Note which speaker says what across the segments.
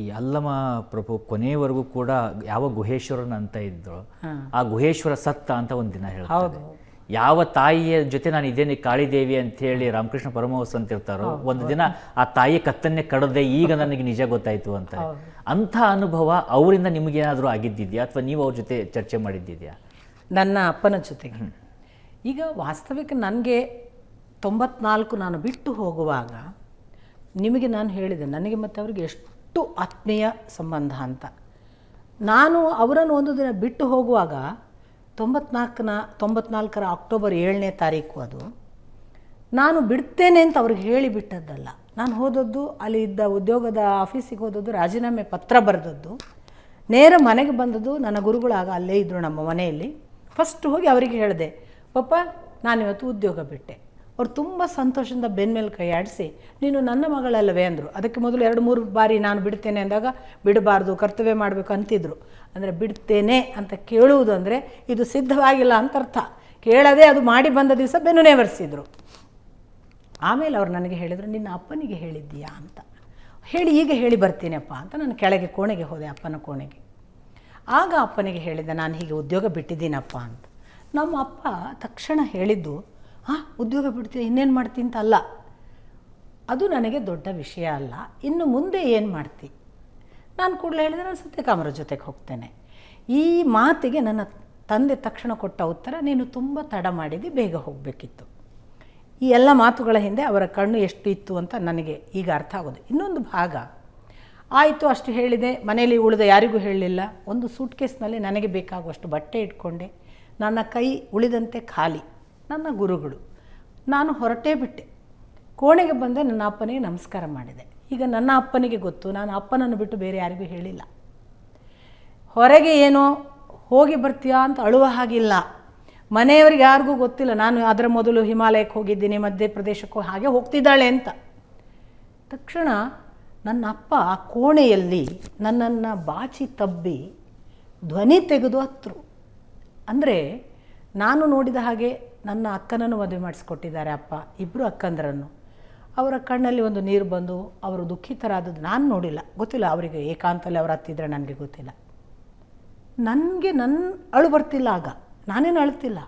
Speaker 1: ಈ ಅಲ್ಲಮ ಪ್ರಭು ಕೊನೆಯವರೆಗೂ ಕೂಡ ಯಾವ ಗುಹೇಶ್ವರನ ಅಂತ ಇದ್ರು ಆ ಗುಹೇಶ್ವರ ಸತ್ತ ಅಂತ ಒಂದು ದಿನ ಹೇಳ್ತಾರೆ. ಯಾವ ತಾಯಿಯ ಜೊತೆ ನಾನು ಇದ್ದೇನೆ ಕಾಳಿದೇವಿ ಅಂತ ಹೇಳಿ ರಾಮಕೃಷ್ಣ ಪರಮಹಂಸ ಅಂತ ಇರ್ತಾರೋ, ಒಂದು ದಿನ ಆ ತಾಯಿ ಕತ್ತನ್ನೇ ಕಡದೆ ಈಗ ನನಗೆ ನಿಜ ಗೊತ್ತಾಯ್ತು ಅಂತ. ಅಂಥ ಅನುಭವ ಅವರಿಂದ ನಿಮಗೇನಾದರೂ ಆಗಿದ್ದಿದೆಯಾ ಅಥವಾ ನೀವು ಅವ್ರ ಜೊತೆ ಚರ್ಚೆ ಮಾಡಿದ್ದಿದೆಯಾ?
Speaker 2: ನನ್ನ ಅಪ್ಪನ ಜೊತೆಗೆ ಈಗ ವಾಸ್ತವಿಕ ನನಗೆ 94 ನಾನು ಬಿಟ್ಟು ಹೋಗುವಾಗ ನಿಮಗೆ ನಾನು ಹೇಳಿದೆ ನನಗೆ ಮತ್ತು ಅವರಿಗೆ ಎಷ್ಟು ಆತ್ಮೀಯ ಸಂಬಂಧ ಅಂತ. ನಾನು ಅವರನ್ನು ಒಂದು ದಿನ ಬಿಟ್ಟು ಹೋಗುವಾಗ 94ರ ಅಕ್ಟೋಬರ್ 7ನೇ ತಾರೀಕು ಅದು. ನಾನು ಬಿಡ್ತೇನೆ ಅಂತ ಅವ್ರಿಗೆ ಹೇಳಿಬಿಟ್ಟದ್ದಲ್ಲ. ನಾನು ಹೋದದ್ದು ಅಲ್ಲಿ ಇದ್ದ ಉದ್ಯೋಗದ ಆಫೀಸಿಗೆ ಹೋದದ್ದು, ರಾಜೀನಾಮೆ ಪತ್ರ ಬರೆದದ್ದು, ನೇರ ಮನೆಗೆ ಬಂದದ್ದು. ನನ್ನ ಗುರುಗಳಾಗ ಅಲ್ಲೇ ಇದ್ದರು ನಮ್ಮ ಮನೆಯಲ್ಲಿ. ಫಸ್ಟ್ ಹೋಗಿ ಅವರಿಗೆ ಹೇಳಿದೆ, ಪಪ್ಪ ನಾನಿವತ್ತು ಉದ್ಯೋಗ ಬಿಟ್ಟೆ. ಅವ್ರು ತುಂಬ ಸಂತೋಷದಿಂದ ಬೆನ್ಮೇಲೆ ಕೈ ಆಡಿಸಿ, ನೀನು ನನ್ನ ಮಗಳಲ್ಲವೇ ಅಂದರು. ಅದಕ್ಕೆ ಮೊದಲು 2-3 ಬಾರಿ ನಾನು ಬಿಡ್ತೇನೆ ಅಂದಾಗ ಬಿಡಬಾರ್ದು, ಕರ್ತವ್ಯ ಮಾಡಬೇಕು ಅಂತಿದ್ರು. ಅಂದರೆ ಬಿಡ್ತೇನೆ ಅಂತ ಕೇಳುವುದು ಅಂದರೆ ಇದು ಸಿದ್ಧವಾಗಿಲ್ಲ ಅಂತ ಅರ್ಥ. ಕೇಳದೆ ಅದು ಮಾಡಿ ಬಂದ ದಿವಸ ಬೆನ್ನು ನೇವರಿಸಿದ್ರು. ಆಮೇಲೆ ಅವ್ರು ನನಗೆ ಹೇಳಿದರು, ನಿನ್ನ ಅಪ್ಪನಿಗೆ ಹೇಳಿದ್ದೀಯಾ ಅಂತ. ಈಗ ಹೇಳಿ ಬರ್ತೀನಪ್ಪ ಅಂತ ನಾನು ಕೆಳಗೆ ಕೋಣೆಗೆ ಹೋದೆ, ಅಪ್ಪನ ಕೋಣೆಗೆ. ಆಗ ಅಪ್ಪನಿಗೆ ಹೇಳಿದೆ, ನಾನು ಹೀಗೆ ಉದ್ಯೋಗ ಬಿಟ್ಟಿದ್ದೀನಪ್ಪ ಅಂತ. ನಮ್ಮ ಅಪ್ಪ ತಕ್ಷಣ ಹೇಳಿದ್ದು, ಉದ್ಯೋಗ ಬಿಡ್ತೀಯ ಇನ್ನೇನು ಮಾಡ್ತೀನಿ ಅಂತ ಅಲ್ಲ, ಅದು ನನಗೆ ದೊಡ್ಡ ವಿಷಯ ಅಲ್ಲ, ಇನ್ನು ಮುಂದೆ ಏನು ಮಾಡ್ತಿ? ನಾನು ಕೂಡಲೇ ಹೇಳಿದೆ, ನಾನು ಸತ್ಯಕಾಮರ ಜೊತೆಗೆ ಹೋಗ್ತೇನೆ. ಈ ಮಾತಿಗೆ ನನ್ನ ತಂದೆ ತಕ್ಷಣ ಕೊಟ್ಟ ಉತ್ತರ, ನೀನು ತುಂಬ ತಡ ಮಾಡಿದ್ದು, ಬೇಗ ಹೋಗಬೇಕಿತ್ತು. ಈ ಎಲ್ಲ ಮಾತುಗಳ ಹಿಂದೆ ಅವರ ಕಣ್ಣು ಎಷ್ಟು ಇತ್ತು ಅಂತ ನನಗೆ ಈಗ ಅರ್ಥ ಆಗೋದು. ಇನ್ನೊಂದು ಭಾಗ ಆಯಿತು, ಅಷ್ಟು ಹೇಳಿದೆ. ಮನೆಯಲ್ಲಿ ಉಳಿದ ಯಾರಿಗೂ ಹೇಳಲಿಲ್ಲ. ಒಂದು ಸೂಟ್ಕೇಸ್ನಲ್ಲಿ ನನಗೆ ಬೇಕಾಗುವಷ್ಟು ಬಟ್ಟೆ ಇಟ್ಕೊಂಡೆ. ನನ್ನ ಕೈ ಉಳಿದಂತೆ ಖಾಲಿ. ನನ್ನ ಗುರುಗಳು. ನಾನು ಹೊರಟೇ ಬಿಟ್ಟೆ. ಕೋಣೆಗೆ ಬಂದೆ, ನನ್ನ ಅಪ್ಪನಿಗೆ ನಮಸ್ಕಾರ ಮಾಡಿದೆ. ಈಗ ನನ್ನ ಅಪ್ಪನಿಗೆ ಗೊತ್ತು, ನಾನು ಅಪ್ಪನನ್ನು ಬಿಟ್ಟು ಬೇರೆ ಯಾರಿಗೂ ಹೇಳಿಲ್ಲ. ಹೊರಗೆ ಏನೋ ಹೋಗಿ ಬರ್ತೀಯಾ ಅಂತ ಅಳುವ ಹಾಗಿಲ್ಲ. ಮನೆಯವರಿಗೆ ಯಾರಿಗೂ ಗೊತ್ತಿಲ್ಲ ನಾನು ಅದರ ಮೊದಲು ಹಿಮಾಲಯಕ್ಕೆ ಹೋಗಿದ್ದೀನಿ, ಮಧ್ಯಪ್ರದೇಶಕ್ಕೂ ಹಾಗೆ ಹೋಗ್ತಿದ್ದಾಳೆ ಅಂತ. ತಕ್ಷಣ ನನ್ನ ಅಪ್ಪ ಆ ಕೋಣೆಯಲ್ಲಿ ನನ್ನನ್ನು ಬಾಚಿ ತಬ್ಬಿ ಧ್ವನಿ ತೆಗೆದು ಹತ್ತರು. ಅಂದರೆ ನಾನು ನೋಡಿದ ಹಾಗೆ ನನ್ನ ಅಕ್ಕನನ್ನು ಮದುವೆ ಮಾಡಿಸ್ಕೊಟ್ಟಿದ್ದಾರೆ ಅಪ್ಪ, ಇಬ್ಬರು ಅಕ್ಕಂದರನ್ನು. ಅವರ ಕಣ್ಣಲ್ಲಿ ಒಂದು ನೀರು ಬಂದು ಅವರು ದುಃಖಿತರಾದದ್ದು ನಾನು ನೋಡಿಲ್ಲ, ಗೊತ್ತಿಲ್ಲ ಅವರಿಗೆ. ಏಕಾಂತಲ್ಲಿ ಅವರು ಹತ್ತಿದ್ರೆ ನನಗೆ ಗೊತ್ತಿಲ್ಲ. ನನಗೆ ಅಳು ಬರ್ತಿಲ್ಲ. ಆಗ ನಾನೇನು ಅಳ್ತಿಲ್ಲ.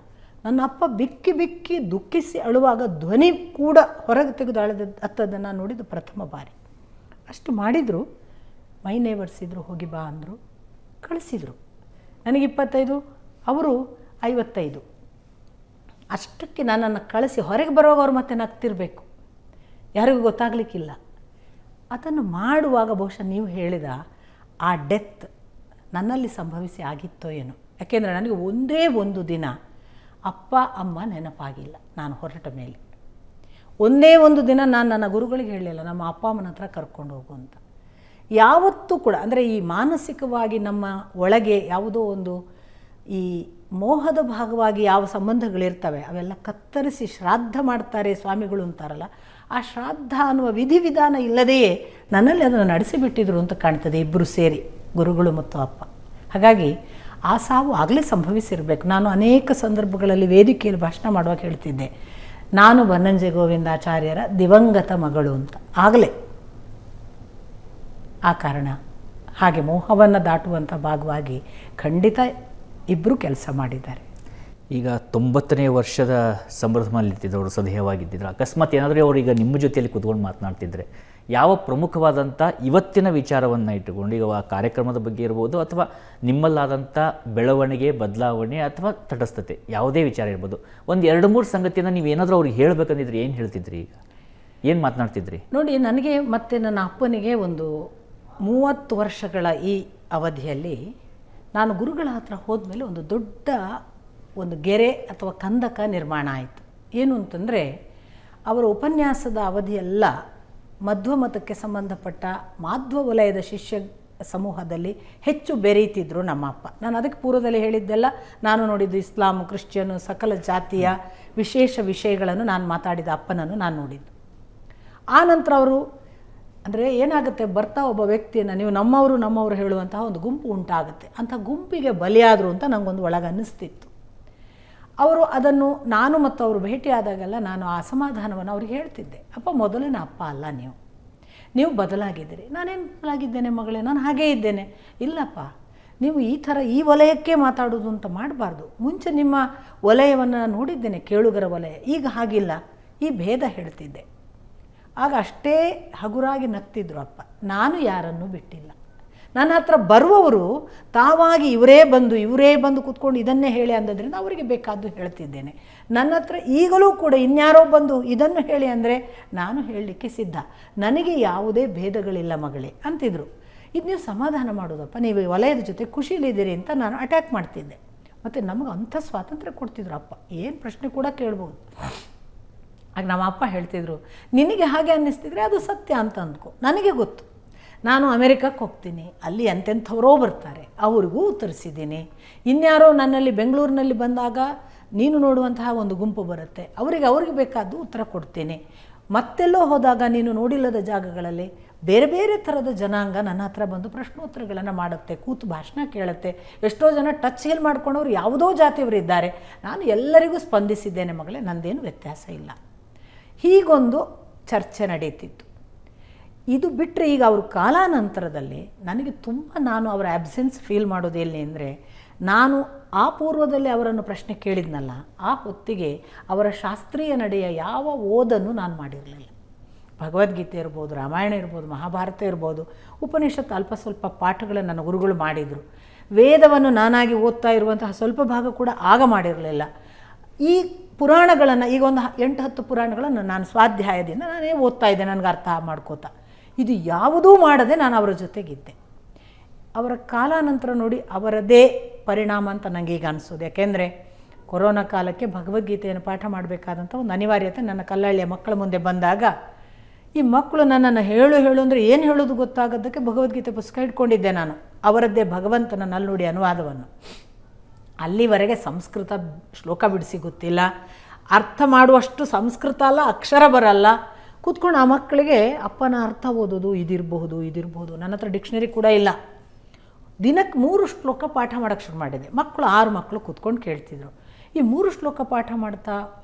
Speaker 2: ನನ್ನ ಅಪ್ಪ ಬಿಕ್ಕಿ ಬಿಕ್ಕಿ ದುಃಖಿಸಿ ಅಳುವಾಗ ಧ್ವನಿ ಕೂಡ ಹೊರಗೆ ತೆಗೆದು ಹತ್ತದನ್ನು ನೋಡಿದ್ದು ಪ್ರಥಮ ಬಾರಿ. ಅಷ್ಟು ಮಾಡಿದರು. ಮೈ ನೇವರ್ಸಿದ್ರು, ಹೋಗಿ ಬಾ ಅಂದರು, ಕಳಿಸಿದರು. ನನಗೆ 25, ಅವರು 55. ಅಷ್ಟಕ್ಕೆ ನನ್ನನ್ನು ಕಳಿಸಿ ಹೊರಗೆ ಬರುವಾಗ ಅವ್ರು ಮತ್ತೆ ನಗ್ತಿರಬೇಕು, ಯಾರಿಗೂ ಗೊತ್ತಾಗಲಿಕ್ಕಿಲ್ಲ. ಅದನ್ನು ಮಾಡುವಾಗ ಬಹುಶಃ ನೀವು ಹೇಳಿದ ಆ ಡೆತ್ ನನ್ನಲ್ಲಿ ಸಂಭವಿಸಿ ಆಗಿತ್ತೋ ಏನೋ. ಯಾಕೆಂದರೆ ನನಗೆ ಒಂದೇ ಒಂದು ದಿನ ಅಪ್ಪ ಅಮ್ಮ ನೆನಪಾಗಿಲ್ಲ. ನಾನು ಹೊರಟ ಮೇಲೆ ಒಂದೇ ಒಂದು ದಿನ ನಾನು ನನ್ನ ಗುರುಗಳಿಗೆ ಹೇಳಲಿಲ್ಲ, ನಮ್ಮ ಅಪ್ಪ ಅಮ್ಮನ ಹತ್ರ ಕರ್ಕೊಂಡು ಹೋಗು ಅಂತ. ಯಾವತ್ತೂ ಕೂಡ ಅಂದರೆ ಈ ಮಾನಸಿಕವಾಗಿ ನಮ್ಮ ಒಳಗೆ ಯಾವುದೋ ಒಂದು ಈ ಮೋಹದ ಭಾಗವಾಗಿ ಯಾವ ಸಂಬಂಧಗಳಿರ್ತವೆ ಅವೆಲ್ಲ ಕತ್ತರಿಸಿ ಶ್ರಾದ್ದ ಮಾಡ್ತಾರೆ ಸ್ವಾಮಿಗಳು ಅಂತಾರಲ್ಲ, ಆ ಶ್ರಾದ್ದ ಅನ್ನುವ ವಿಧಿವಿಧಾನ ಇಲ್ಲದೆಯೇ ನನ್ನಲ್ಲಿ ಅದನ್ನು ನಡೆಸಿಬಿಟ್ಟಿದ್ರು ಅಂತ ಕಾಣ್ತದೆ, ಇಬ್ಬರು ಸೇರಿ, ಗುರುಗಳು ಮತ್ತು ಅಪ್ಪ. ಹಾಗಾಗಿ ಆ ಸಾವು ಆಗಲೇ ಸಂಭವಿಸಿರಬೇಕು. ನಾನು ಅನೇಕ ಸಂದರ್ಭಗಳಲ್ಲಿ ವೇದಿಕೆಯಲ್ಲಿ ಭಾಷಣ ಮಾಡುವಾಗ ಹೇಳ್ತಿದ್ದೆ, ನಾನು ಬನ್ನಂಜೆ ಗೋವಿಂದಾಚಾರ್ಯರ ದಿವಂಗತ ಮಗಳು ಅಂತ. ಆಗಲೇ ಆ ಕಾರಣ ಹಾಗೆ ಮೋಹವನ್ನು ದಾಟುವಂಥ ಭಾಗವಾಗಿ ಖಂಡಿತ ಇಬ್ಬರು ಕೆಲಸ ಮಾಡಿದ್ದಾರೆ.
Speaker 1: ಈಗ 90ನೇ ವರ್ಷದ ಸಂಭ್ರಮದಲ್ಲಿದ್ದರು, ಸದೇಹವಾಗಿದ್ದಿದ್ರು. ಅಕಸ್ಮಾತ್ ಏನಾದರೂ ಅವರು ಈಗ ನಿಮ್ಮ ಜೊತೆಯಲ್ಲಿ ಕೂತ್ಕೊಂಡು ಮಾತನಾಡ್ತಿದ್ರೆ ಯಾವ ಪ್ರಮುಖವಾದಂಥ ಇವತ್ತಿನ ವಿಚಾರವನ್ನು ಇಟ್ಟುಕೊಂಡು, ಈಗ ಆ ಕಾರ್ಯಕ್ರಮದ ಬಗ್ಗೆ ಇರ್ಬೋದು ಅಥವಾ ನಿಮ್ಮಲ್ಲಾದಂಥ ಬೆಳವಣಿಗೆ, ಬದಲಾವಣೆ ಅಥವಾ ತಟಸ್ಥತೆ, ಯಾವುದೇ ವಿಚಾರ ಇರ್ಬೋದು, ಒಂದು 2-3 ಸಂಗತಿಯನ್ನು ನೀವು ಏನಾದರೂ ಅವ್ರಿಗೆ ಹೇಳಬೇಕಂದಿದ್ರೆ ಏನು ಹೇಳ್ತಿದ್ರಿ? ಈಗ ಏನು ಮಾತನಾಡ್ತಿದ್ರಿ?
Speaker 2: ನೋಡಿ, ನನಗೆ ಮತ್ತು ನನ್ನ ಅಪ್ಪನಿಗೆ ಒಂದು 30 ವರ್ಷಗಳ ಈ ಅವಧಿಯಲ್ಲಿ ನಾನು ಗುರುಗಳ ಹತ್ರ ಹೋದ್ಮೇಲೆ ಒಂದು ದೊಡ್ಡ ಒಂದು ಗೆರೆ ಅಥವಾ ಕಂದಕ ನಿರ್ಮಾಣ ಆಯಿತು. ಏನು ಅಂತಂದರೆ, ಅವರ ಉಪನ್ಯಾಸದ ಅವಧಿಯೆಲ್ಲ ಮಧ್ವ ಮತಕ್ಕೆ ಸಂಬಂಧಪಟ್ಟ ಮಾಧ್ವ ವಲಯದ ಶಿಷ್ಯ ಸಮೂಹದಲ್ಲಿ ಹೆಚ್ಚು ಬೆರೀತಿದ್ರು ನಮ್ಮ ಅಪ್ಪ. ನಾನು ಅದಕ್ಕೆ ಪೂರ್ವದಲ್ಲಿ ಹೇಳಿದ್ದೆಲ್ಲ ನಾನು ನೋಡಿದ್ದು ಇಸ್ಲಾಂ, ಕ್ರಿಶ್ಚಿಯನು, ಸಕಲ ಜಾತಿಯ ವಿಶೇಷ ವಿಷಯಗಳನ್ನು ನಾನು ಮಾತಾಡಿದ ಅಪ್ಪನನ್ನು ನಾನು ನೋಡಿದ್ದು. ಆ ನಂತರ ಅವರು ಅಂದರೆ ಏನಾಗುತ್ತೆ, ಬರ್ತಾ ಒಬ್ಬ ವ್ಯಕ್ತಿಯನ್ನು ನೀವು ನಮ್ಮವರು ಹೇಳುವಂತಹ ಒಂದು ಗುಂಪು ಉಂಟಾಗುತ್ತೆ. ಅಂಥ ಗುಂಪಿಗೆ ಬಲಿಯಾದರು ಅಂತ ನನಗೊಂದು ಒಳಗೆ ಅನ್ನಿಸ್ತಿತ್ತು. ಅವರು ಅದನ್ನು ನಾನು ಮತ್ತು ಅವರು ಭೇಟಿಯಾದಾಗೆಲ್ಲ ನಾನು ಆ ಅಸಮಾಧಾನವನ್ನು ಅವ್ರಿಗೆ ಹೇಳ್ತಿದ್ದೆ. ಅಪ್ಪ, ಮೊದಲಿನ ಅಪ್ಪ ಅಲ್ಲ ನೀವು. ನೀವು ಬದಲಾಗಿದ್ದೀರಿ. ನಾನೇನು ಬದಲಾಗಿದ್ದೇನೆ ಮಗಳೇ, ನಾನು ಹಾಗೇ ಇದ್ದೇನೆ. ಇಲ್ಲಪ್ಪ, ನೀವು ಈ ಥರ ಈ ವಲಯಕ್ಕೆ ಮಾತಾಡೋದು ಅಂತ ಮಾಡಬಾರ್ದು. ಮುಂಚೆ ನಿಮ್ಮ ವಲಯವನ್ನು ನೋಡಿದ್ದೇನೆ, ಕೇಳುಗರ ವಲಯ. ಈಗ ಹಾಗಿಲ್ಲ, ಈ ಭೇದ ಹೇಳ್ತಿದ್ದೆ. ಆಗ ಅಷ್ಟೇ ಹಗುರಾಗಿ ನಗ್ತಿದ್ರು ಅಪ್ಪ. ನಾನು ಯಾರನ್ನೂ ಬಿಟ್ಟಿಲ್ಲ. ನನ್ನ ಹತ್ರ ಬರುವವರು ತಾವಾಗಿ ಇವರೇ ಬಂದು ಕೂತ್ಕೊಂಡು ಇದನ್ನೇ ಹೇಳಿ ಅಂದದ್ರಿಂದ ಅವರಿಗೆ ಬೇಕಾದ್ದು ಹೇಳ್ತಿದ್ದೇನೆ. ನನ್ನ ಹತ್ರ ಈಗಲೂ ಕೂಡ ಇನ್ಯಾರೋ ಬಂದು ಇದನ್ನು ಹೇಳಿ ಅಂದರೆ ನಾನು ಹೇಳಲಿಕ್ಕೆ ಸಿದ್ಧ. ನನಗೆ ಯಾವುದೇ ಭೇದಗಳಿಲ್ಲ ಮಗಳೇ ಅಂತಿದ್ರು. ಇದು ನೀವು ಸಮಾಧಾನ ಮಾಡೋದಪ್ಪ, ನೀವು ಈ ವಲಯದ ಜೊತೆ ಖುಷಿಲಿದ್ದೀರಿ ಅಂತ ನಾನು ಅಟ್ಯಾಕ್ ಮಾಡ್ತಿದ್ದೆ. ಮತ್ತು ನಮಗೆ ಅಂಥ ಸ್ವಾತಂತ್ರ್ಯ ಕೊಡ್ತಿದ್ರು ಅಪ್ಪ, ಏನು ಪ್ರಶ್ನೆ ಕೂಡ ಕೇಳ್ಬೋದು. ಆಗ ನಮ್ಮ ಅಪ್ಪ ಹೇಳ್ತಿದ್ರು, ನಿನಗೆ ಹಾಗೆ ಅನ್ನಿಸ್ತಿದ್ರೆ ಅದು ಸತ್ಯ ಅಂತ ಅಂದ್ಕೊ. ನನಗೆ ಗೊತ್ತು, ನಾನು ಅಮೆರಿಕಕ್ಕೆ ಹೋಗ್ತೀನಿ, ಅಲ್ಲಿ ಎಂತೆಂಥವರೋ ಬರ್ತಾರೆ, ಅವ್ರಿಗೂ ಉತ್ತರಿಸಿದ್ದೀನಿ. ಇನ್ಯಾರೋ ನನ್ನಲ್ಲಿ ಬೆಂಗಳೂರಿನಲ್ಲಿ ಬಂದಾಗ ನೀನು ನೋಡುವಂತಹ ಒಂದು ಗುಂಪು ಬರುತ್ತೆ, ಅವ್ರಿಗೆ ಬೇಕಾದ್ದು ಉತ್ತರ ಕೊಡ್ತೀನಿ. ಮತ್ತೆಲ್ಲೋ ಹೋದಾಗ ನೀನು ನೋಡಿಲ್ಲದ ಜಾಗಗಳಲ್ಲಿ ಬೇರೆ ಬೇರೆ ಥರದ ಜನಾಂಗ ನನ್ನ ಹತ್ರ ಬಂದು ಪ್ರಶ್ನೋತ್ತರಗಳನ್ನು ಮಾಡುತ್ತೆ, ಕೂತು ಭಾಷಣ ಕೇಳುತ್ತೆ. ಎಷ್ಟೋ ಜನ ಟಚ್ ಹೇಲ್ ಮಾಡ್ಕೊಂಡವ್ರು ಯಾವುದೋ ಜಾತಿಯವರು ಇದ್ದಾರೆ. ನಾನು ಎಲ್ಲರಿಗೂ ಸ್ಪಂದಿಸಿದ್ದೇನೆ ಮಗಳೇ, ನಂದೇನು ವ್ಯತ್ಯಾಸ ಇಲ್ಲ. ಹೀಗೊಂದು ಚರ್ಚೆ ನಡೀತಿತ್ತು. ಇದು ಬಿಟ್ಟರೆ ಈಗ ಅವ್ರ ಕಾಲಾನಂತರದಲ್ಲಿ ನನಗೆ ನಾನು ಅವರ ಆಬ್ಸೆನ್ಸ್ ಫೀಲ್ ಮಾಡೋದು ಎಲ್ಲಿ ಅಂದರೆ, ನಾನು ಆ ಪೂರ್ವದಲ್ಲಿ ಅವರನ್ನು ಪ್ರಶ್ನೆ ಕೇಳಿದ್ನಲ್ಲ, ಆ ಹೊತ್ತಿಗೆ ಅವರ ಶಾಸ್ತ್ರೀಯ ನಡೆಯ ಯಾವ ಓದನ್ನು ನಾನು ಮಾಡಿರಲಿಲ್ಲ. ಭಗವದ್ಗೀತೆ ಇರ್ಬೋದು, ರಾಮಾಯಣ ಇರ್ಬೋದು, ಮಹಾಭಾರತ ಇರ್ಬೋದು, ಉಪನಿಷತ್ ಅಲ್ಪ ಸ್ವಲ್ಪ ಪಾಠಗಳನ್ನು ನನ್ನ ಗುರುಗಳು ಮಾಡಿದರು. ವೇದವನ್ನು ನಾನಾಗಿ ಓದ್ತಾ ಇರುವಂತಹ ಸ್ವಲ್ಪ ಭಾಗ ಕೂಡ ಆಗ ಮಾಡಿರಲಿಲ್ಲ. ಈ ಪುರಾಣಗಳನ್ನು, ಈಗ ಒಂದು 8-10 ಪುರಾಣಗಳನ್ನು ನಾನು ಸ್ವಾಧ್ಯಾಯದಿಂದ ನಾನೇ ಓದ್ತಾ ಇದ್ದೆ, ನನಗೆ ಅರ್ಥ ಮಾಡ್ಕೋತಾ. ಇದು ಯಾವುದೂ ಮಾಡದೆ ನಾನು ಅವರ ಜೊತೆಗಿದ್ದೆ. ಅವರ ಕಾಲಾನಂತರ ನೋಡಿ ಅವರದೇ ಪರಿಣಾಮ ಅಂತ ನನಗೆ ಈಗ ಅನಿಸೋದು. ಯಾಕೆಂದರೆ ಕೊರೋನಾ ಕಾಲಕ್ಕೆ ಭಗವದ್ಗೀತೆಯನ್ನು ಪಾಠ ಮಾಡಬೇಕಾದಂಥ ಒಂದು ಅನಿವಾರ್ಯತೆ ನನ್ನ ಕಲ್ಲಳ್ಳಿಯ ಮಕ್ಕಳ ಮುಂದೆ ಬಂದಾಗ, ಈ ಮಕ್ಕಳು ನನ್ನನ್ನು ಹೇಳು ಅಂದರೆ ಏನು ಹೇಳೋದು ಗೊತ್ತಾಗೋದಕ್ಕೆ ಭಗವದ್ಗೀತೆ ಪುಸ್ತಕ ಇಟ್ಕೊಂಡಿದ್ದೆ ನಾನು, ಅವರದ್ದೇ ಭಗವಂತನ ನಲ್ನುಡಿ ಅನುವಾದವನ್ನು. ಅಲ್ಲಿವರೆಗೆ ಸಂಸ್ಕೃತ ಶ್ಲೋಕ ಬಿಡಿಸಿ ಗೊತ್ತಿಲ್ಲ, ಅರ್ಥ ಮಾಡುವಷ್ಟು ಸಂಸ್ಕೃತ ಅಲ್ಲ, ಅಕ್ಷರ ಬರಲ್ಲ. ಕೂತ್ಕೊಂಡು ಆ ಮಕ್ಕಳಿಗೆ ಅಪ್ಪನ ಅರ್ಥ ಓದೋದು, ಇದಿರಬಹುದು. ನನ್ನ ಹತ್ರ ಡಿಕ್ಷನರಿ ಕೂಡ ಇಲ್ಲ. ದಿನಕ್ಕೆ 3 ಶ್ಲೋಕ ಪಾಠ ಮಾಡೋಕ್ಕೆ ಶುರು ಮಾಡಿದೆ. 6 ಮಕ್ಕಳು ಕೂತ್ಕೊಂಡು ಕೇಳ್ತಿದ್ರು. ಈ 3 ಶ್ಲೋಕ ಪಾಠ ಮಾಡ್ತಾ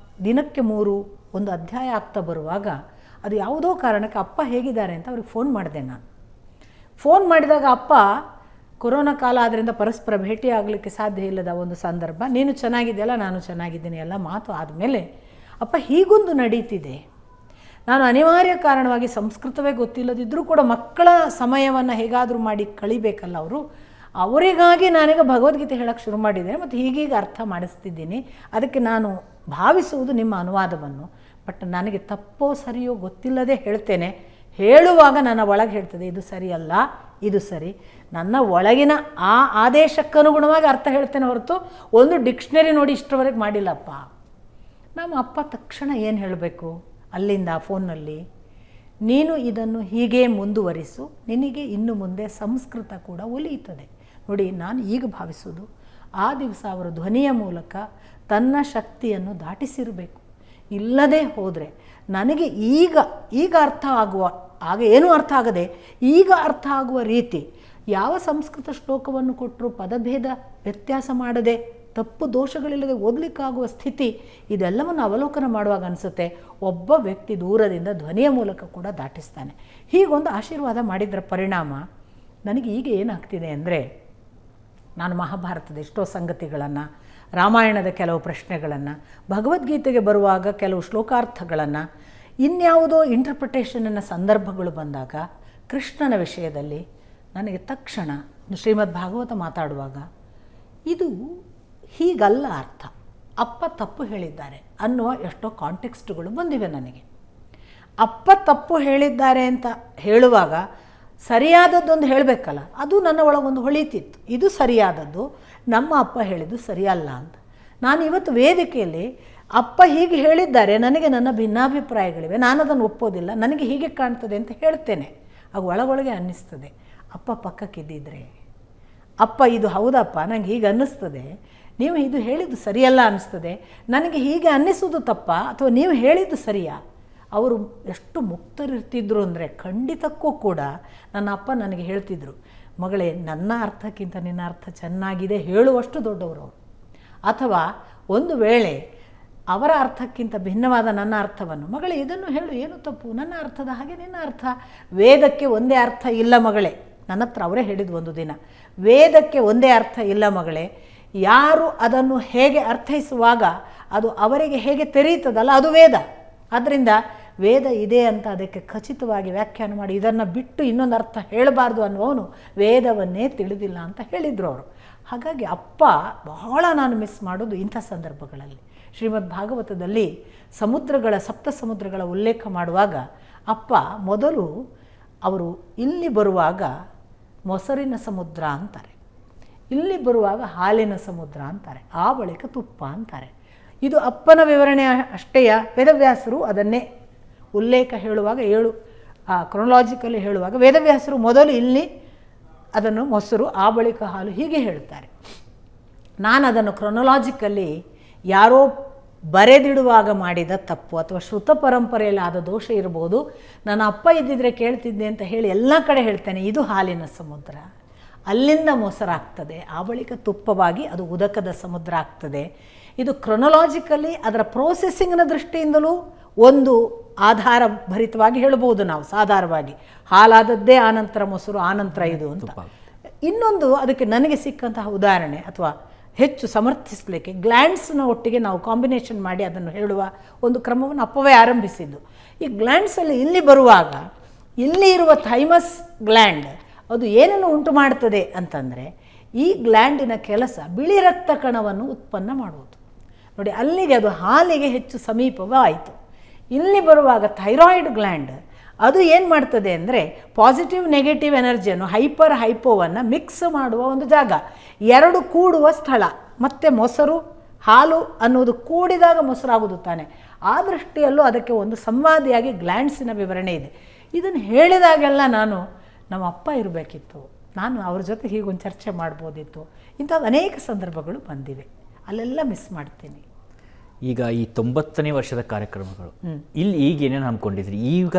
Speaker 2: ದಿನಕ್ಕೆ 3 ಒಂದು ಅಧ್ಯಾಯ ಆಗ್ತಾ ಬರುವಾಗ ಅದು ಯಾವುದೋ ಕಾರಣಕ್ಕೆ ಅಪ್ಪ ಹೇಗಿದ್ದಾರೆ ಅಂತ ಅವ್ರಿಗೆ ಫೋನ್ ಮಾಡಿದೆ ನಾನು. ಫೋನ್ ಮಾಡಿದಾಗ ಅಪ್ಪ, ಕೊರೋನಾ ಕಾಲ ಆದ್ದರಿಂದ ಪರಸ್ಪರ ಭೇಟಿ ಆಗಲಿಕ್ಕೆ ಸಾಧ್ಯ ಇಲ್ಲದ ಒಂದು ಸಂದರ್ಭ, ನೀನು ಚೆನ್ನಾಗಿದೆಯಲ್ಲ, ನಾನು ಚೆನ್ನಾಗಿದ್ದೀನಿ, ಎಲ್ಲ ಮಾತು ಆದಮೇಲೆ ಅಪ್ಪ ಹೀಗೊಂದು ನಡೀತಿದೆ. ನಾನು ಅನಿವಾರ್ಯ ಕಾರಣವಾಗಿ ಸಂಸ್ಕೃತವೇ ಗೊತ್ತಿಲ್ಲದಿದ್ದರೂ ಕೂಡ ಮಕ್ಕಳ ಸಮಯವನ್ನು ಹೇಗಾದರೂ ಮಾಡಿ ಕಳಿಬೇಕಲ್ಲ ಅವರಿಗಾಗಿ ನಾನೀಗ ಭಗವದ್ಗೀತೆ ಹೇಳೋಕ್ಕೆ ಶುರು ಮಾಡಿದ್ದೇನೆ ಮತ್ತು ಹೀಗೀಗ ಅರ್ಥ ಮಾಡಿಸ್ತಿದ್ದೀನಿ. ಅದಕ್ಕೆ ನಾನು ಭಾವಿಸುವುದು ನಿಮ್ಮ ಅನುವಾದವನ್ನು. ಬಟ್ ನನಗೆ ತಪ್ಪೋ ಸರಿಯೋ ಗೊತ್ತಿಲ್ಲದೆ ಹೇಳ್ತೇನೆ. ಹೇಳುವಾಗ ನನ್ನ ಒಳಗೆ ಹೇಳ್ತದೆ, ಇದು ಸರಿಯಲ್ಲ, ಇದು ಸರಿ. ನನ್ನ ಒಳಗಿನ ಆ ಆದೇಶಕ್ಕನುಗುಣವಾಗಿ ಅರ್ಥ ಹೇಳ್ತೇನೆ ಹೊರತು ಒಂದು ಡಿಕ್ಷನರಿ ನೋಡಿ ಇಷ್ಟರವರೆಗೆ ಮಾಡಿಲ್ಲಪ್ಪ. ನಮ್ಮ ಅಪ್ಪ ತಕ್ಷಣ ಏನು ಹೇಳಬೇಕು ಅಲ್ಲಿಂದ ಫೋನ್ನಲ್ಲಿ, ನೀನು ಇದನ್ನು ಹೀಗೆ ಮುಂದುವರಿಸು, ನಿನಗೆ ಇನ್ನು ಮುಂದೆ ಸಂಸ್ಕೃತ ಕೂಡ ಒಲಿಯುತ್ತದೆ. ನೋಡಿ, ನಾನು ಈಗ ಭಾವಿಸೋದು ಆ ದಿವಸ ಅವರ ಧ್ವನಿಯ ಮೂಲಕ ತನ್ನ ಶಕ್ತಿಯನ್ನು ದಾಟಿಸಿರಬೇಕು. ಇಲ್ಲದೆ ಹೋದರೆ ನನಗೆ ಈಗ ಅರ್ಥ ಆಗುವ, ಆಗ ಏನೂ ಅರ್ಥ ಆಗದೆ ಈಗ ಅರ್ಥ ಆಗುವ ರೀತಿ, ಯಾವ ಸಂಸ್ಕೃತ ಶ್ಲೋಕವನ್ನು ಕೊಟ್ಟರೂ ಪದಭೇದ ವ್ಯತ್ಯಾಸ ಮಾಡದೆ ತಪ್ಪು ದೋಷಗಳಿಲ್ಲದೆ ಓದಲಿಕ್ಕಾಗುವ ಸ್ಥಿತಿ, ಇದೆಲ್ಲವನ್ನು ಅವಲೋಕನ ಮಾಡುವಾಗ ಅನಿಸುತ್ತೆ ಒಬ್ಬ ವ್ಯಕ್ತಿ ದೂರದಿಂದ ಧ್ವನಿಯ ಮೂಲಕ ಕೂಡ ದಾಟಿಸ್ತಾನೆ. ಹೀಗೊಂದು ಆಶೀರ್ವಾದ ಮಾಡಿದ್ರ ಪರಿಣಾಮ ನನಗೆ ಈಗ ಏನಾಗ್ತಿದೆ ಅಂದರೆ, ನಾನು ಮಹಾಭಾರತದ ಎಷ್ಟೋ ಸಂಗತಿಗಳನ್ನು, ರಾಮಾಯಣದ ಕೆಲವು ಪ್ರಶ್ನೆಗಳನ್ನು, ಭಗವದ್ಗೀತೆಗೆ ಬರುವಾಗ ಕೆಲವು ಶ್ಲೋಕಾರ್ಥಗಳನ್ನು, ಇನ್ಯಾವುದೋ ಇಂಟರ್ಪ್ರಿಟೇಷನ್ನ ಸಂದರ್ಭಗಳು ಬಂದಾಗ ಕೃಷ್ಣನ ವಿಷಯದಲ್ಲಿ ನನಗೆ ತಕ್ಷಣ ಶ್ರೀಮದ್ ಭಾಗವತ ಮಾತಾಡುವಾಗ ಇದು ಹೀಗಲ್ಲ ಅರ್ಥ, ಅಪ್ಪ ತಪ್ಪು ಹೇಳಿದ್ದಾರೆ ಅನ್ನುವ ಎಷ್ಟೋ ಕಾಂಟೆಕ್ಸ್ಟ್ಗಳು ಬಂದಿವೆ ನನಗೆ. ಅಪ್ಪ ತಪ್ಪು ಹೇಳಿದ್ದಾರೆ ಅಂತ ಹೇಳುವಾಗ ಸರಿಯಾದದ್ದೊಂದು ಹೇಳಬೇಕಲ್ಲ, ಅದು ನನ್ನ ಒಳಗೊಂದು ಹೊಳಿತಿತ್ತು. ಇದು ಸರಿಯಾದದ್ದು, ನಮ್ಮ ಅಪ್ಪ ಹೇಳಿದ್ದು ಸರಿಯಲ್ಲ ಅಂತ. ನಾನು ಇವತ್ತು ವೇದಿಕೆಯಲ್ಲಿ ಅಪ್ಪ ಹೀಗೆ ಹೇಳಿದ್ದಾರೆ, ನನಗೆ ನನ್ನ ಭಿನ್ನಾಭಿಪ್ರಾಯಗಳಿವೆ, ನಾನು ಅದನ್ನು ಒಪ್ಪೋದಿಲ್ಲ, ನನಗೆ ಹೀಗೆ ಕಾಣ್ತದೆ ಅಂತ ಹೇಳ್ತೇನೆ. ಆಗ ಒಳಗೊಳಗೆ ಅನ್ನಿಸ್ತದೆ, ಅಪ್ಪ ಪಕ್ಕಕ್ಕಿದ್ದಿದ್ರೆ, ಅಪ್ಪ ಇದು ಹೌದಪ್ಪ ನನಗೆ ಹೀಗೆ ಅನ್ನಿಸ್ತದೆ, ನೀವು ಇದು ಹೇಳಿದ್ದು ಸರಿಯಲ್ಲ ಅನ್ನಿಸ್ತದೆ, ನನಗೆ ಹೀಗೆ ಅನ್ನಿಸೋದು ತಪ್ಪ ಅಥವಾ ನೀವು ಹೇಳಿದ್ದು ಸರಿಯಾ? ಅವರು ಎಷ್ಟು ಮುಕ್ತರಿರ್ತಿದ್ರು ಅಂದರೆ, ಖಂಡಿತಕ್ಕೂ ಕೂಡ ನನ್ನ ಅಪ್ಪ ನನಗೆ ಹೇಳ್ತಿದ್ರು, ಮಗಳೇ ನನ್ನ ಅರ್ಥಕ್ಕಿಂತ ನಿನ್ನ ಅರ್ಥ ಚೆನ್ನಾಗಿದೆ ಹೇಳುವಷ್ಟು ದೊಡ್ಡವರು ಅವರು. ಅಥವಾ ಒಂದು ವೇಳೆ ಅವರ ಅರ್ಥಕ್ಕಿಂತ ಭಿನ್ನವಾದ ನನ್ನ ಅರ್ಥವನ್ನು, ಮಗಳೇ ಇದನ್ನು ಹೇಳು, ಏನು ತಪ್ಪು, ನನ್ನ ಅರ್ಥದ ಹಾಗೆ ನಿನ್ನ ಅರ್ಥ, ವೇದಕ್ಕೆ ಒಂದೇ ಅರ್ಥ ಇಲ್ಲ ಮಗಳೇ. ನನ್ನ ಹತ್ರ ಅವರೇ ಹೇಳಿದ್ದು ಒಂದು ದಿನ, ವೇದಕ್ಕೆ ಒಂದೇ ಅರ್ಥ ಇಲ್ಲ ಮಗಳೇ, ಯಾರು ಅದನ್ನು ಹೇಗೆ ಅರ್ಥೈಸುವಾಗ ಅದು ಅವರಿಗೆ ಹೇಗೆ ತೆರೀತದಲ್ಲ ಅದು ವೇದ. ಆದ್ದರಿಂದ ವೇದ ಇದೆ ಅಂತ ಅದಕ್ಕೆ ಖಚಿತವಾಗಿ ವ್ಯಾಖ್ಯಾನ ಮಾಡಿ ಇದನ್ನು ಬಿಟ್ಟು ಇನ್ನೊಂದು ಅರ್ಥ ಹೇಳಬಾರ್ದು ಅನ್ನುವನು ವೇದವನ್ನೇ ತಿಳಿದಿಲ್ಲ ಅಂತ ಹೇಳಿದರು ಅವರು. ಹಾಗಾಗಿ ಅಪ್ಪ ಬಹಳ ನಾನು ಮಿಸ್ ಮಾಡೋದು ಇಂಥ ಸಂದರ್ಭಗಳಲ್ಲಿ. ಶ್ರೀಮದ್ ಭಾಗವತದಲ್ಲಿ ಸಮುದ್ರಗಳ, ಸಪ್ತ ಸಮುದ್ರಗಳ ಉಲ್ಲೇಖ ಮಾಡುವಾಗ ಅಪ್ಪ ಮೊದಲು ಅವರು ಇಲ್ಲಿ ಬರುವಾಗ ಮೊಸರಿನ ಸಮುದ್ರ ಅಂತಾರೆ, ಇಲ್ಲಿ ಬರುವಾಗ ಹಾಲಿನ ಸಮುದ್ರ ಅಂತಾರೆ, ಆ ಬಳಿಕ ತುಪ್ಪ ಅಂತಾರೆ. ಇದು ಅಪ್ಪನ ವಿವರಣೆ ಅಷ್ಟೇಯ. ವೇದವ್ಯಾಸರು ಅದನ್ನೇ ಉಲ್ಲೇಖ ಹೇಳುವಾಗ ಕ್ರೊನಾಲಜಿಕಲಿ ಹೇಳುವಾಗ ವೇದವ್ಯಾಸರು ಮೊದಲು ಇಲ್ಲಿ ಅದನ್ನು ಮೊಸರು, ಆ ಬಳಿಕ ಹಾಲು ಹೀಗೆ ಹೇಳ್ತಾರೆ. ನಾನು ಅದನ್ನು ಕ್ರೊನಾಲಜಿಕಲಿ ಯಾರೋ ಬರೆದಿಡುವಾಗ ಮಾಡಿದ ತಪ್ಪು ಅಥವಾ ಶ್ರುತ ಪರಂಪರೆಯಲ್ಲಿ ಆದ ದೋಷ ಇರ್ಬೋದು. ನನ್ನ ಅಪ್ಪ ಇದ್ದಿದ್ರೆ ಕೇಳ್ತಿದ್ದೆ ಅಂತ ಹೇಳಿ ಎಲ್ಲ ಕಡೆ ಹೇಳ್ತೇನೆ, ಇದು ಹಾಲಿನ ಸಮುದ್ರ, ಅಲ್ಲಿಂದ ಮೊಸರಾಗ್ತದೆ, ಆ ಬಳಿಕ ತುಪ್ಪವಾಗಿ ಅದು ಉದಕದ ಸಮುದ್ರ ಆಗ್ತದೆ. ಇದು ಕ್ರೊನಾಲಜಿಕಲಿ ಅದರ ಪ್ರೋಸೆಸ್ಸಿಂಗ್ನ ದೃಷ್ಟಿಯಿಂದಲೂ ಒಂದು ಆಧಾರ ಭರಿತವಾಗಿ ಹೇಳ್ಬೋದು ನಾವು. ಸಾಧಾರಣವಾಗಿ ಹಾಲಾದದ್ದೇ ಆನಂತರ ಮೊಸರು, ಆನಂತರ ಇದು ಅಂತ. ಇನ್ನೊಂದು ಅದಕ್ಕೆ ನನಗೆ ಸಿಕ್ಕಂತಹ ಉದಾಹರಣೆ ಅಥವಾ ಹೆಚ್ಚು ಸಮರ್ಥಿಸಲಿಕ್ಕೆ ಗ್ಲ್ಯಾಂಡ್ಸ್ನ ಒಟ್ಟಿಗೆ ನಾವು ಕಾಂಬಿನೇಷನ್ ಮಾಡಿ ಅದನ್ನು ಹೇಳುವ ಒಂದು ಕ್ರಮವನ್ನು ಅಪ್ಪವೇ ಆರಂಭಿಸಿದ್ದು. ಈ ಗ್ಲ್ಯಾಂಡ್ಸಲ್ಲಿ ಇಲ್ಲಿ ಬರುವಾಗ ಇಲ್ಲಿ ಇರುವ ಥೈಮಸ್ ಗ್ಲ್ಯಾಂಡ್ ಅದು ಏನನ್ನು ಉಂಟು ಮಾಡ್ತದೆ ಅಂತಂದರೆ, ಈ ಗ್ಲ್ಯಾಂಡಿನ ಕೆಲಸ ಬಿಳಿ ರಕ್ತ ಕಣವನ್ನು ಉತ್ಪನ್ನ ಮಾಡುವುದು. ನೋಡಿ, ಅಲ್ಲಿಗೆ ಅದು ಹಾಲಿಗೆ ಹೆಚ್ಚು ಸಮೀಪವಾಯಿತು. ಇಲ್ಲಿ ಬರುವಾಗ ಥೈರಾಯ್ಡ್ ಗ್ಲ್ಯಾಂಡ್ ಅದು ಏನು ಮಾಡ್ತದೆ ಅಂದರೆ ಪಾಸಿಟಿವ್ ನೆಗೆಟಿವ್ ಎನರ್ಜಿಯನ್ನು, ಹೈಪರ್ ಹೈಪೋವನ್ನು ಮಿಕ್ಸ್ ಮಾಡುವ ಒಂದು ಜಾಗ, ಎರಡು ಕೂಡುವ ಸ್ಥಳ. ಮತ್ತು ಮೊಸರು ಹಾಲು ಅನ್ನೋದು ಕೂಡಿದಾಗ ಮೊಸರಾಗೋದು ತಾನೆ. ಆ ದೃಷ್ಟಿಯಲ್ಲೂ ಅದಕ್ಕೆ ಒಂದು ಸಂವಾದಿಯಾಗಿ ಗ್ಲ್ಯಾಂಡ್ಸಿನ ವಿವರಣೆ ಇದೆ. ಇದನ್ನು ಹೇಳಿದಾಗೆಲ್ಲ ನಾನು ನಮ್ಮ ಅಪ್ಪ ಇರಬೇಕಿತ್ತು, ನಾನು ಅವ್ರ ಜೊತೆ ಹೀಗೊಂದು ಚರ್ಚೆ ಮಾಡ್ಬೋದಿತ್ತು. ಇಂಥದ್ದು ಅನೇಕ ಸಂದರ್ಭಗಳು ಬಂದಿವೆ, ಅಲ್ಲೆಲ್ಲ ಮಿಸ್ ಮಾಡ್ತೀನಿ.
Speaker 1: ಈಗ ಈ 90ನೇ ವರ್ಷದ ಕಾರ್ಯಕ್ರಮಗಳು ಇಲ್ಲಿ ಈಗ ಏನೇನು ಹಮ್ಮಿಕೊಂಡಿದ್ರಿ? ಈಗ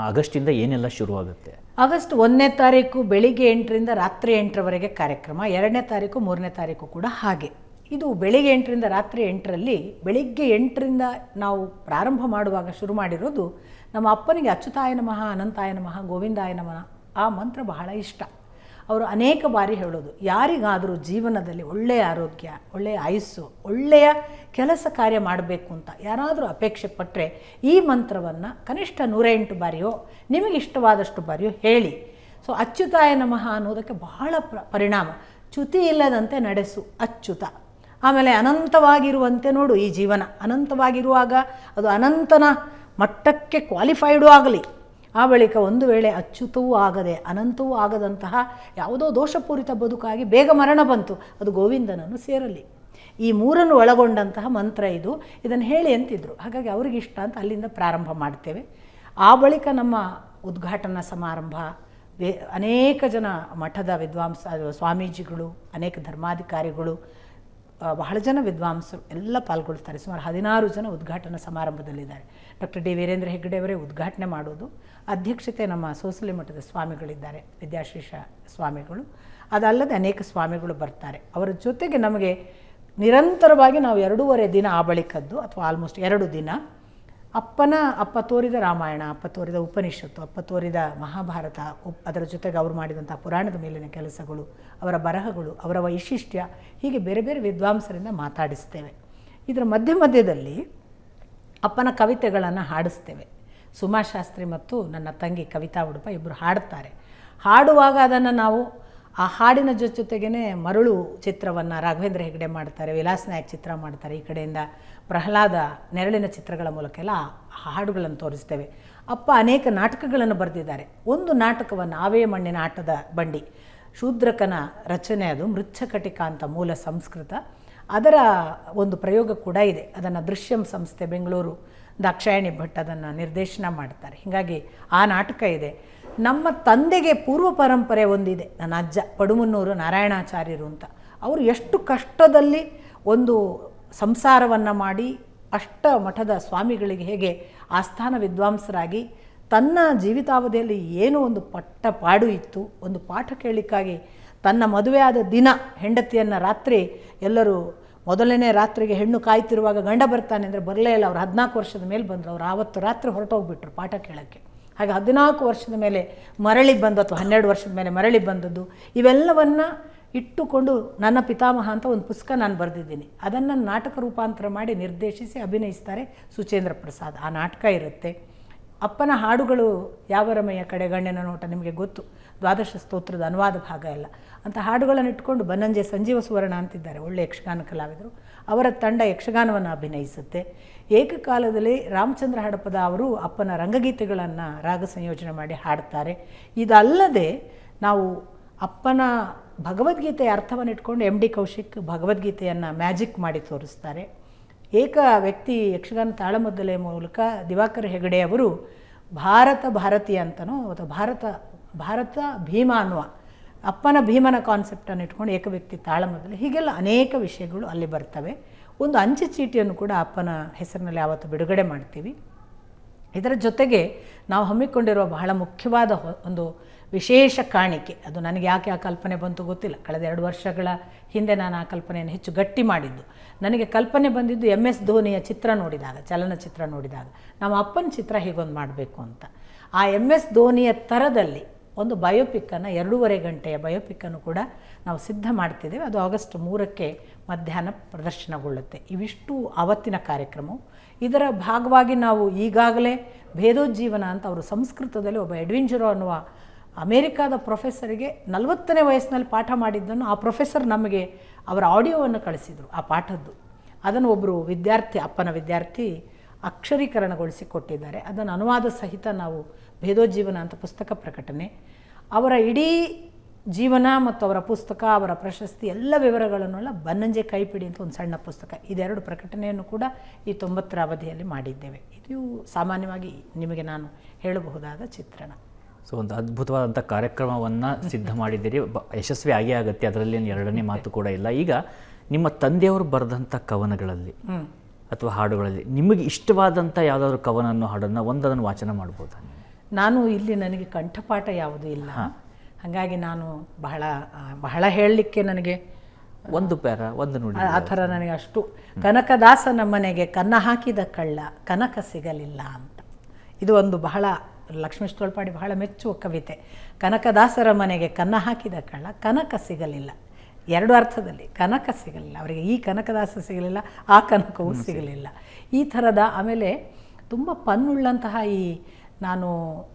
Speaker 1: ಆಗಸ್ಟಿಂದ ಏನೆಲ್ಲ ಶುರುವಾಗುತ್ತೆ?
Speaker 2: ಆಗಸ್ಟ್ 1ನೇ ತಾರೀಕು ಬೆಳಿಗ್ಗೆ 8ರಿಂದ ರಾತ್ರಿ 8ರವರೆಗೆ ಕಾರ್ಯಕ್ರಮ, 2ನೇ ತಾರೀಕು 3ನೇ ತಾರೀಕು ಕೂಡ ಹಾಗೆ. ಇದು ಬೆಳಿಗ್ಗೆ 8ರಿಂದ ರಾತ್ರಿ 8ರಲ್ಲಿ, ಬೆಳಿಗ್ಗೆ 8ರಿಂದ ನಾವು ಪ್ರಾರಂಭ ಮಾಡುವಾಗ ಶುರು ಮಾಡಿರೋದು, ನಮ್ಮ ಅಪ್ಪನಿಗೆ ಅಚ್ಯುತಾಯ ನಮಃ, ಅನಂತಾಯ ನಮಃ, ಗೋವಿಂದಾಯ ನಮಃ ಆ ಮಂತ್ರ ಬಹಳ ಇಷ್ಟ. ಅವರು ಅನೇಕ ಬಾರಿ ಹೇಳೋದು, ಯಾರಿಗಾದರೂ ಜೀವನದಲ್ಲಿ ಒಳ್ಳೆಯ ಆರೋಗ್ಯ, ಒಳ್ಳೆಯ ಆಯುಸ್ಸು, ಒಳ್ಳೆಯ ಕೆಲಸ ಕಾರ್ಯ ಮಾಡಬೇಕು ಅಂತ ಯಾರಾದರೂ ಅಪೇಕ್ಷೆ ಪಟ್ಟರೆ ಈ ಮಂತ್ರವನ್ನು ಕನಿಷ್ಠ 108 ಬಾರಿಯೋ ನಿಮಗೆ ಇಷ್ಟವಾದಷ್ಟು ಬಾರಿಯೋ ಹೇಳಿ. ಸೊ ಅಚ್ಯುತಾಯ ನಮಃ ಅನ್ನೋದಕ್ಕೆ ಬಹಳ ಪರಿಣಾಮ. ಚ್ಯುತಿ ಇಲ್ಲದಂತೆ ನಡೆಸು ಅಚ್ಯುತ. ಆಮೇಲೆ ಅನಂತವಾಗಿರುವಂತೆ ನೋಡು ಈ ಜೀವನ, ಅನಂತವಾಗಿರುವಾಗ ಅದು ಅನಂತನ ಮಟ್ಟಕ್ಕೆ ಕ್ವಾಲಿಫೈಡು ಆಗಲಿ. ಆ ಬಳಿಕ ಒಂದು ವೇಳೆ ಅಚ್ಯುತವೂ ಆಗದೆ ಅನಂತವೂ ಆಗದಂತಹ ಯಾವುದೋ ದೋಷಪೂರಿತ ಬದುಕಾಗಿ ಬೇಗ ಮರಣ ಬಂತು, ಅದು ಗೋವಿಂದನನ್ನು ಸೇರಲಿ. ಈ ಮೂರನ್ನು ಒಳಗೊಂಡಂತಹ ಮಂತ್ರ ಇದು. ಇದನ್ನು ಹೇಳಿ ಅಂತಿದ್ರು. ಹಾಗಾಗಿ ಅವ್ರಿಗೆ ಇಷ್ಟ ಅಂತ ಅಲ್ಲಿಂದ ಪ್ರಾರಂಭ ಮಾಡ್ತೇವೆ. ಆ ಬಳಿಕ ನಮ್ಮ ಉದ್ಘಾಟನಾ ಸಮಾರಂಭ, ಅನೇಕ ಜನ ಮಠದ ವಿದ್ವಾಂಸ, ಸ್ವಾಮೀಜಿಗಳು, ಅನೇಕ ಧರ್ಮಾಧಿಕಾರಿಗಳು, ಬಹಳ ಜನ ವಿದ್ವಾಂಸರು ಎಲ್ಲ ಪಾಲ್ಗೊಳ್ತಾರೆ. ಸುಮಾರು 16 ಜನ ಉದ್ಘಾಟನಾ ಸಮಾರಂಭದಲ್ಲಿದ್ದಾರೆ. ಡಾಕ್ಟರ್ ಡಿ ವೀರೇಂದ್ರ ಹೆಗ್ಗಡೆಯವರೇ ಉದ್ಘಾಟನೆ ಮಾಡೋದು. ಅಧ್ಯಕ್ಷತೆ ನಮ್ಮ ಸೋಸಲೆ ಮಠದ ಸ್ವಾಮಿಗಳಿದ್ದಾರೆ, ವಿದ್ಯಾಶ್ರೀಷ ಸ್ವಾಮಿಗಳು. ಅದಲ್ಲದೆ ಅನೇಕ ಸ್ವಾಮಿಗಳು ಬರ್ತಾರೆ. ಅವರ ಜೊತೆಗೆ ನಮಗೆ ನಿರಂತರವಾಗಿ ನಾವು 2.5 ದಿನ ಆ ಬಳಿಕದ್ದು ಅಥವಾ ಆಲ್ಮೋಸ್ಟ್ 2 ದಿನ ಅಪ್ಪ ತೋರಿದ ರಾಮಾಯಣ, ಅಪ್ಪ ತೋರಿದ ಉಪನಿಷತ್ತು, ಅಪ್ಪ ತೋರಿದ ಮಹಾಭಾರತ, ಅದರ ಜೊತೆಗೆ ಅವರು ಮಾಡಿದಂಥ ಪುರಾಣದ ಮೇಲಿನ ಕೆಲಸಗಳು, ಅವರ ಬರಹಗಳು, ಅವರ ವೈಶಿಷ್ಟ್ಯ, ಹೀಗೆ ಬೇರೆ ಬೇರೆ ವಿದ್ವಾಂಸರಿಂದ ಮಾತಾಡಿಸ್ತೇವೆ. ಇದರ ಮಧ್ಯದಲ್ಲಿ ಅಪ್ಪನ ಕವಿತೆಗಳನ್ನು ಹಾಡಿಸ್ತೇವೆ. ಸುಮಾಶಾಸ್ತ್ರಿ ಮತ್ತು ನನ್ನ ತಂಗಿ ಕವಿತಾ ಉಡುಪ ಇಬ್ಬರು ಹಾಡ್ತಾರೆ. ಹಾಡುವಾಗ ಅದನ್ನು ನಾವು ಆ ಹಾಡಿನ ಜೊತೆಗೇ ಮರಳು ಚಿತ್ರವನ್ನು ರಾಘವೇಂದ್ರ ಹೆಗ್ಡೆ ಮಾಡ್ತಾರೆ, ವಿಲಾಸ್ ನಾಯಕ್ ಚಿತ್ರ ಮಾಡ್ತಾರೆ. ಈ ಕಡೆಯಿಂದ ಪ್ರಹ್ಲಾದ ನೆರಳಿನ ಚಿತ್ರಗಳ ಮೂಲಕ ಎಲ್ಲ ಹಾಡುಗಳನ್ನು ತೋರಿಸ್ತೇವೆ. ಅಪ್ಪ ಅನೇಕ ನಾಟಕಗಳನ್ನು ಬರೆದಿದ್ದಾರೆ. ಒಂದು ನಾಟಕವನ್ನು ಆವೇ ಮಣ್ಣಿನ ಆಟದ ಬಂಡಿ, ಶೂದ್ರಕನ ರಚನೆ, ಅದು ಮೃಚ್ಛಕಟಿಕ ಅಂತ ಮೂಲ ಸಂಸ್ಕೃತ. ಅದರ ಒಂದು ಪ್ರಯೋಗ ಕೂಡ ಇದೆ. ಅದನ್ನು ದೃಶ್ಯಂ ಸಂಸ್ಥೆ ಬೆಂಗಳೂರು ದಾಕ್ಷಾಯಣಿ ಭಟ್ ಅದನ್ನು ನಿರ್ದೇಶನ ಮಾಡ್ತಾರೆ. ಹೀಗಾಗಿ ಆ ನಾಟಕ ಇದೆ. ನಮ್ಮ ತಂದೆಗೆ ಪೂರ್ವ ಪರಂಪರೆ ಒಂದಿದೆ. ನನ್ನ ಅಜ್ಜ ಪಡುಮುನ್ನೂರು ನಾರಾಯಣಾಚಾರ್ಯರು ಅಂತ, ಅವರು ಎಷ್ಟು ಕಷ್ಟದಲ್ಲಿ ಒಂದು ಸಂಸಾರವನ್ನು ಮಾಡಿ ಅಷ್ಟ ಮಠದ ಸ್ವಾಮಿಗಳಿಗೆ ಹೇಗೆ ಆಸ್ಥಾನ ವಿದ್ವಾಂಸರಾಗಿ ತನ್ನ ಜೀವಿತಾವಧಿಯಲ್ಲಿ ಏನೋ ಒಂದು ಪಾಡು ಇತ್ತು. ಒಂದು ಪಾಠ ಕೇಳಲಿಕ್ಕಾಗಿ ತನ್ನ ಮದುವೆಯಾದ ದಿನ ಹೆಂಡತಿಯನ್ನು ರಾತ್ರಿ ಎಲ್ಲರೂ ಮೊದಲನೇ ರಾತ್ರಿಗೆ ಹೆಣ್ಣು ಕಾಯ್ತಿರುವಾಗ ಗಂಡ ಬರ್ತಾನೆ ಅಂದರೆ ಬರಲೇ ಇಲ್ಲ. ಅವ್ರು 14 ವರ್ಷದ ಮೇಲೆ ಬಂದರು. ಅವ್ರು ಆವತ್ತು ರಾತ್ರಿ ಹೊರಟೋಗ್ಬಿಟ್ರು ಪಾಠ ಕೇಳೋಕ್ಕೆ. ಹಾಗೆ 14 ವರ್ಷದ ಮೇಲೆ ಮರಳಿ ಬಂದು ಅಥವಾ 12 ವರ್ಷದ ಮೇಲೆ ಮರಳಿ ಬಂದದ್ದು ಇವೆಲ್ಲವನ್ನು ಇಟ್ಟುಕೊಂಡು ನನ್ನ ಪಿತಾಮಹ ಅಂತ ಒಂದು ಪುಸ್ತಕ ನಾನು ಬರೆದಿದ್ದೀನಿ. ಅದನ್ನು ನಾಟಕ ರೂಪಾಂತರ ಮಾಡಿ ನಿರ್ದೇಶಿಸಿ ಅಭಿನಯಿಸ್ತಾರೆ ಸುಚೇಂದ್ರ ಪ್ರಸಾದ್. ಆ ನಾಟಕ ಇರುತ್ತೆ. ಅಪ್ಪನ ಹಾಡುಗಳು ಯಾವರಮಯ್ಯ ಕಡೆ ಗಣ್ಯನ ನೋಟ ನಿಮಗೆ ಗೊತ್ತು, ದ್ವಾದಶ ಸ್ತೋತ್ರದ ಅನುವಾದ ಭಾಗ ಎಲ್ಲ. ಅಂಥ ಹಾಡುಗಳನ್ನು ಇಟ್ಕೊಂಡು ಬನ್ನಂಜೆ ಸಂಜೀವ ಸುವರ್ಣ ಅಂತಿದ್ದಾರೆ, ಒಳ್ಳೆಯ ಯಕ್ಷಗಾನ ಕಲಾವಿದರು. ಅವರ ತಂಡ ಯಕ್ಷಗಾನವನ್ನು ಅಭಿನಯಿಸುತ್ತೆ. ಏಕಕಾಲದಲ್ಲಿ ರಾಮಚಂದ್ರ ಹಡಪದ ಅವರು ಅಪ್ಪನ ರಂಗಗೀತೆಗಳನ್ನು ರಾಗ ಸಂಯೋಜನೆ ಮಾಡಿ ಹಾಡ್ತಾರೆ. ಇದಲ್ಲದೆ ನಾವು ಅಪ್ಪನ ಭಗವದ್ಗೀತೆಯ ಅರ್ಥವನ್ನು ಇಟ್ಕೊಂಡು ಎಮ್ ಡಿ ಕೌಶಿಕ್ ಭಗವದ್ಗೀತೆಯನ್ನು ಮ್ಯಾಜಿಕ್ ಮಾಡಿ ತೋರಿಸ್ತಾರೆ. ಏಕ ವ್ಯಕ್ತಿ ಯಕ್ಷಗಾನ ತಾಳಮದ್ದಲೆ ಮೂಲಕ ದಿವಾಕರ್ ಹೆಗಡೆ ಅವರು ಭಾರತೀಯ ಅಂತನೋ ಅಥವಾ ಭಾರತ ಭೀಮ ಅನ್ನುವ ಅಪ್ಪನ ಭೀಮನ ಕಾನ್ಸೆಪ್ಟನ್ನು ಇಟ್ಕೊಂಡು ಏಕ ವ್ಯಕ್ತಿ ತಾಳಮದ್ದಲೆ, ಹೀಗೆಲ್ಲ ಅನೇಕ ವಿಷಯಗಳು ಅಲ್ಲಿ ಬರ್ತವೆ. ಒಂದು ಅಂಚೆ ಚೀಟಿಯನ್ನು ಕೂಡ ಅಪ್ಪನ ಹೆಸರಿನಲ್ಲಿ ಆವತ್ತು ಬಿಡುಗಡೆ ಮಾಡ್ತೀವಿ. ಇದರ ಜೊತೆಗೆ ನಾವು ಹಮ್ಮಿಕೊಂಡಿರುವ ಬಹಳ ಮುಖ್ಯವಾದ ಒಂದು ವಿಶೇಷ ಕಾಣಿಕೆ, ಅದು ನನಗೆ ಯಾಕೆ ಆ ಕಲ್ಪನೆ ಬಂತು ಗೊತ್ತಿಲ್ಲ. ಕಳೆದ 2 ವರ್ಷಗಳ ಹಿಂದೆ ನಾನು ಆ ಕಲ್ಪನೆಯನ್ನು ಹೆಚ್ಚು ಗಟ್ಟಿ ಮಾಡಿದ್ದು. ನನಗೆ ಕಲ್ಪನೆ ಬಂದಿದ್ದು MS ಧೋನಿಯ ಚಿತ್ರ ನೋಡಿದಾಗ, ಚಲನಚಿತ್ರ ನೋಡಿದಾಗ ನಮ್ಮ ಅಪ್ಪನ ಚಿತ್ರ ಹೀಗೊಂದು ಮಾಡಬೇಕು ಅಂತ. ಆ MS ಧೋನಿಯ ಥರದಲ್ಲಿ ಒಂದು ಬಯೋಪಿಕ್ಕನ್ನು 2.5 ಗಂಟೆಯ ಬಯೋಪಿಕ್ಕನ್ನು ಕೂಡ ನಾವು ಸಿದ್ಧ ಮಾಡ್ತಿದ್ದೇವೆ. ಅದು ಆಗಸ್ಟ್ 3ಕ್ಕೆ ಮಧ್ಯಾಹ್ನ ಪ್ರದರ್ಶನಗೊಳ್ಳುತ್ತೆ. ಇವಿಷ್ಟು ಆವತ್ತಿನ ಕಾರ್ಯಕ್ರಮವು. ಇದರ ಭಾಗವಾಗಿ ನಾವು ಈಗಾಗಲೇ ಭೇದೋಜ್ಜೀವನ ಅಂತ ಅವರು ಸಂಸ್ಕೃತದಲ್ಲಿ ಒಬ್ಬ ಎಡ್ವಿನ್ ಜೆರೋ ಅನ್ನುವ ಅಮೇರಿಕಾದ ಪ್ರೊಫೆಸರಿಗೆ 40ನೇ ವಯಸ್ಸಿನಲ್ಲಿ ಪಾಠ ಮಾಡಿದ್ದನ್ನು ಆ ಪ್ರೊಫೆಸರ್ ನಮಗೆ ಅವರ ಆಡಿಯೋವನ್ನು ಕಳಿಸಿದರು ಆ ಪಾಠದ್ದು. ಅದನ್ನು ಒಬ್ಬರು ವಿದ್ಯಾರ್ಥಿ, ಅಪ್ಪನ ವಿದ್ಯಾರ್ಥಿ ಅಕ್ಷರೀಕರಣಗೊಳಿಸಿ ಕೊಟ್ಟಿದ್ದಾರೆ. ಅದನ್ನು ಅನುವಾದ ಸಹಿತ ನಾವು ಭೇದೋಜ್ಜೀವನ ಅಂತ ಪುಸ್ತಕ ಪ್ರಕಟಣೆ, ಅವರ ಇಡೀ ಜೀವನ ಮತ್ತು ಅವರ ಪುಸ್ತಕ, ಅವರ ಪ್ರಶಸ್ತಿ ಎಲ್ಲ ವಿವರಗಳನ್ನೆಲ್ಲ ಬನ್ನಂಜೆ ಕೈಪಿಡಿ ಅಂತ ಒಂದು ಸಣ್ಣ ಪುಸ್ತಕ, ಇದೆರಡು ಪ್ರಕಟಣೆಯನ್ನು ಕೂಡ ಈ 90ರ ಅವಧಿಯಲ್ಲಿ ಮಾಡಿದ್ದೇವೆ. ಇದು ಸಾಮಾನ್ಯವಾಗಿ ನಿಮಗೆ ನಾನು ಹೇಳಬಹುದಾದ ಚಿತ್ರಣ.
Speaker 1: ಸೊ ಒಂದು ಅದ್ಭುತವಾದಂಥ ಕಾರ್ಯಕ್ರಮವನ್ನು ಸಿದ್ಧ ಮಾಡಿದ್ದೀರಿ. ಯಶಸ್ವಿ ಆಗೇ ಆಗುತ್ತೆ, ಅದರಲ್ಲಿ ಎರಡನೇ ಮಾತು ಕೂಡ ಇಲ್ಲ. ಈಗ ನಿಮ್ಮ ತಂದೆಯವರು ಬರೆದಂಥ ಕವನಗಳಲ್ಲಿ ಅಥವಾ ಹಾಡುಗಳಲ್ಲಿ ನಿಮಗೆ ಇಷ್ಟವಾದಂಥ ಯಾವುದಾದ್ರೂ ಕವನನ್ನು ಹಾಡನ್ನು ಒಂದನ್ನು ವಾಚನ ಮಾಡ್ಬೋದಾ?
Speaker 2: ನಾನು ಇಲ್ಲಿ ನನಗೆ ಕಂಠಪಾಠ ಯಾವುದೂ ಇಲ್ಲ, ಹಾಗಾಗಿ ನಾನು ಬಹಳ ಹೇಳಲಿಕ್ಕೆ ನನಗೆ
Speaker 1: ಒಂದು ಪ್ಯಾರ ಒಂದು ನುಡಿ
Speaker 2: ಆ ಥರ ನನಗೆ ಅಷ್ಟು. ಕನಕದಾಸನ ಮನೆಗೆ ಕನ್ನ ಹಾಕಿದ ಕಳ್ಳ ಕನಕ ಸಿಗಲಿಲ್ಲ ಅಂತ, ಇದು ಒಂದು ಬಹಳ ಲಕ್ಷ್ಮೀಶ್ ತೋಳ್ಪಾಡಿ ಬಹಳ ಮೆಚ್ಚುವ ಕವಿತೆ. ಕನಕದಾಸರ ಮನೆಗೆ ಕನ್ನ ಹಾಕಿದ ಕಳ್ಳ ಕನಕ ಸಿಗಲಿಲ್ಲ, ಎರಡು ಅರ್ಥದಲ್ಲಿ ಕನಕ ಸಿಗಲಿಲ್ಲ ಅವರಿಗೆ. ಈ ಕನಕದಾಸ ಸಿಗಲಿಲ್ಲ, ಆ ಕನಕವೂ ಸಿಗಲಿಲ್ಲ, ಈ ಥರದ. ಆಮೇಲೆ ತುಂಬ ಪನ್ನುಳ್ಳಂತಹ ನಾನು